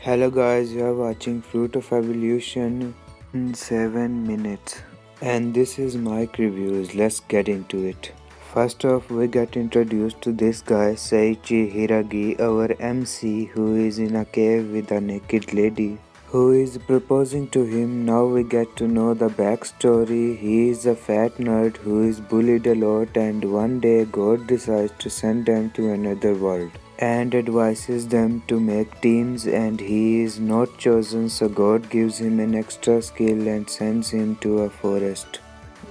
Hello guys, you are watching Fruit of Evolution in 7 minutes. And this is my reviews. Let's get into it. First off, we get introduced to this guy Seiichi Hiragi, our MC, who is in a cave with a naked lady who is proposing to him. Now we get to know the backstory. He is a fat nerd who is bullied a lot, and one day God decides to send them to another world and advises them to make teams, and he is not chosen, so God gives him an extra skill and sends him to a forest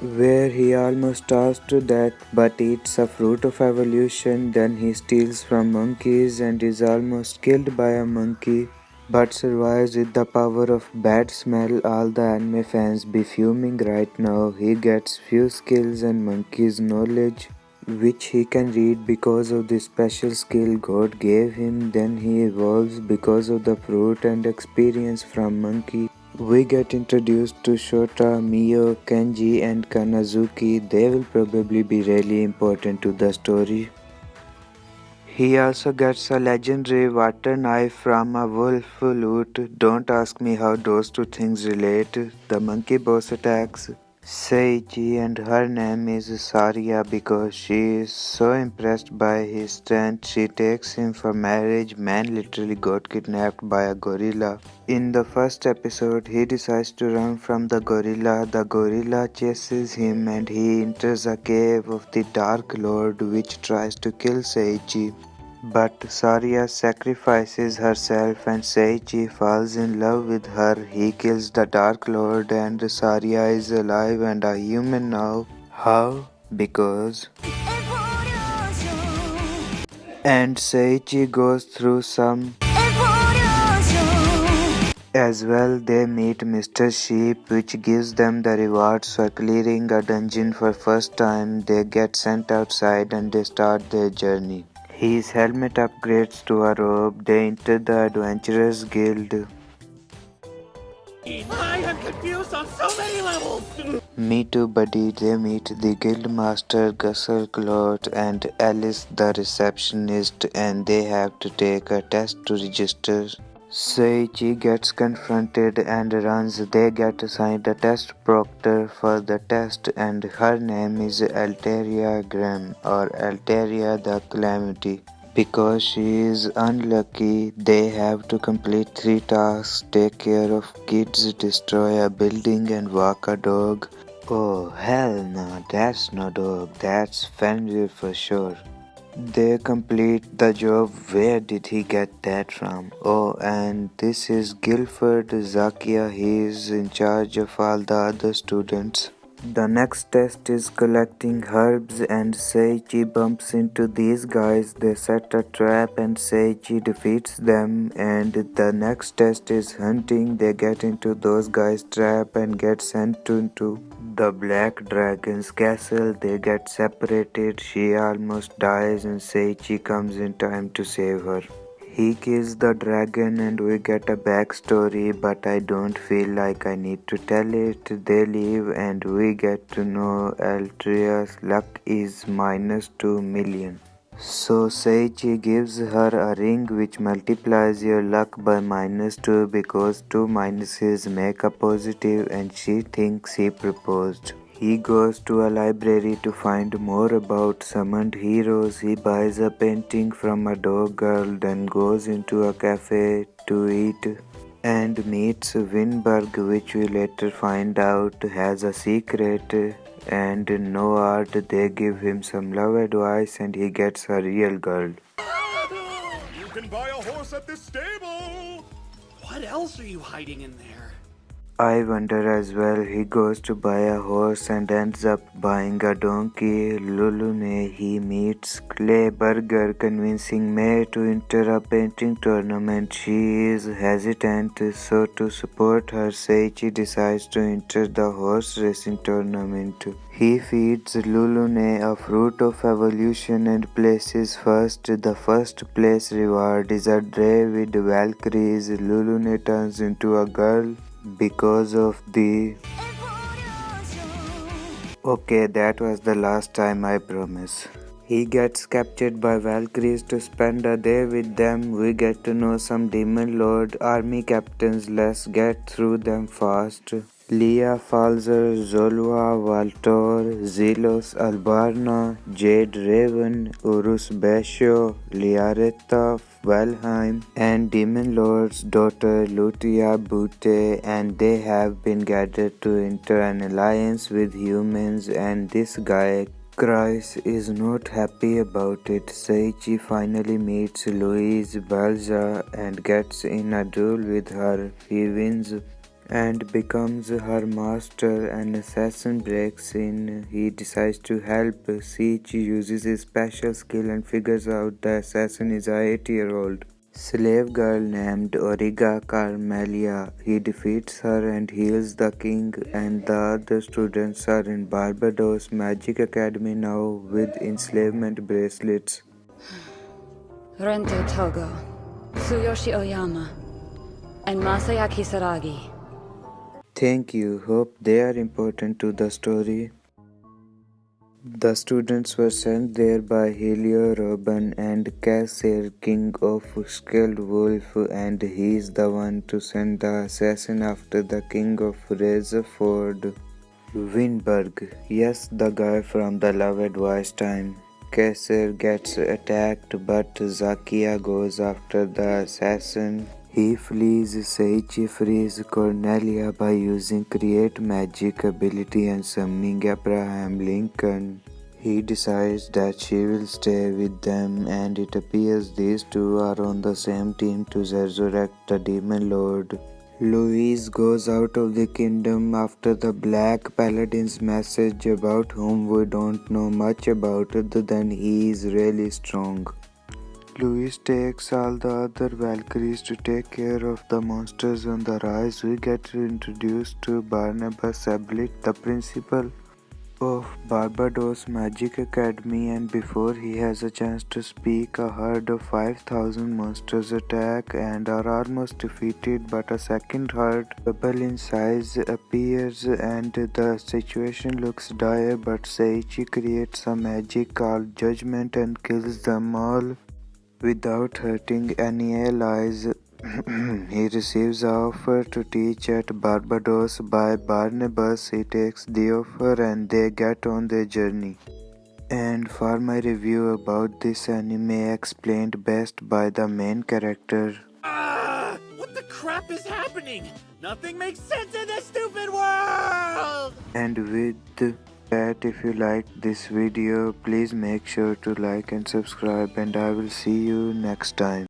where he almost starves to death but eats a fruit of evolution. Then he steals from monkeys and is almost killed by a monkey but survives with the power of bad smell. All the anime fans be fuming right now. He gets few skills and monkey's knowledge which he can read because of the special skill God gave him. Then he evolves because of the fruit and experience from monkey. We get introduced to Shota, Mio, Kenji and Kanazuki. They will probably be really important to the story. He also gets a legendary water knife from a wolf loot. Don't ask me how those two things relate. The monkey boss attacks Seiichi and her name is Saria because she is so impressed by his strength. She takes him for marriage. Man literally got kidnapped by a gorilla. In the first episode, he decides to run from the gorilla. The gorilla chases him and he enters a cave of the Dark Lord which tries to kill Seiichi. But Saria sacrifices herself and Seiichi falls in love with her. He kills the Dark Lord and Saria is alive and a human now. How? Because and Seiichi goes through some as well. They meet Mr. Sheep which gives them the rewards for clearing a dungeon for first time. They get sent outside and they start their journey. His helmet upgrades to a robe. They enter the Adventurers Guild. I am confused on so many levels! Me too, buddy. They meet the guild master Gusser Clot and Alice the receptionist, and they have to take a test to register. Seiichi gets confronted and runs. They get assigned a test proctor for the test, and her name is Alteria Graham or Alteria the Calamity. Because she is unlucky, they have to complete 3 tasks: take care of kids, destroy a building, and walk a dog. Oh hell no, that's no dog, that's Fenrir for sure. They complete the job. Where did he get that from? Oh, and this is Guilford Zakia. He is in charge of all the other students. The next test is collecting herbs and Seiichi bumps into these guys. They set a trap and Seiichi defeats them. And the next test is hunting. They get into those guys' trap and get sent into the Black Dragon's castle. They get separated. She almost dies and Seiichi comes in time to save her. He kills the dragon and we get a backstory, but I don't feel like I need to tell it. They leave and we get to know Altria's luck is -2 million. So Seiichi gives her a ring which multiplies your luck by -2 because 2 minuses make a positive, and she thinks he proposed. He goes to a library to find more about summoned heroes. He buys a painting from a dog girl, then goes into a cafe to eat and meets Winberg, which we later find out has a secret and no art. They give him some love advice and he gets a real girl. You can buy a horse at this stable! What else are you hiding in there? I wonder as well. He goes to buy a horse and ends up buying a donkey. Lulune, he meets Clay Burger, convincing May to enter a painting tournament. She is hesitant, so to support her, Seiichi decides to enter the horse racing tournament. He feeds Lulune a fruit of evolution and places first. The first place reward is a dray with Valkyries. Lulune turns into a girl because of the... Okay, that was the last time, I promise. He gets captured by Valkyries to spend a day with them. We get to know some Demon Lord army captains. Let's get through them fast. Leah Falzer, Zolwa, Valtor, Zelos Albarna, Jade Raven, Urus Basho, Liaretta, Valheim, and Demon Lord's daughter Lutia Bute, and they have been gathered to enter an alliance with humans, and this guy Chris is not happy about it. Seiichi finally meets Louise Balza and gets in a duel with her. He wins and becomes her master. An assassin breaks in. He decides to help. Seiichi uses his special skill and figures out the assassin is a 8-year-old slave girl named Origa Carmelia. He defeats her and heals the king, and the other students are in Barbados Magic Academy now with enslavement bracelets. Rento Togo, Tsuyoshi Oyama, and Masayaki Saragi. Thank you. Hope they are important to the story. The students were sent there by Helio Robin and Caesar, king of Skilled Wolf, and he is the one to send the assassin after the king of Razorford. Winberg, yes, the guy from the Love Advice time. Caesar gets attacked, but Zakia goes after the assassin. He flees. Seiichi frees Cornelia by using Create Magic ability and summoning Abraham Lincoln. He decides that she will stay with them, and it appears these two are on the same team to resurrect the Demon Lord. Louise goes out of the kingdom after the Black Paladin's message, about whom we don't know much about other than he is really strong. Louis takes all the other Valkyries to take care of the monsters on the rise. We get introduced to Barnabas Ablit, the principal of Barbados Magic Academy, and before he has a chance to speak, a herd of 5,000 monsters attack and are almost defeated, but a second herd, double in size, appears and the situation looks dire, but Seiichi creates a magic called Judgment and kills them all without hurting any allies. He receives an offer to teach at Barbados by Barnabas. He takes the offer and they get on their journey. And for my review about this anime explained best by the main character. What the crap is happening? Nothing makes sense in this stupid world! And with that, if you liked this video, please make sure to like and subscribe, and I will see you next time.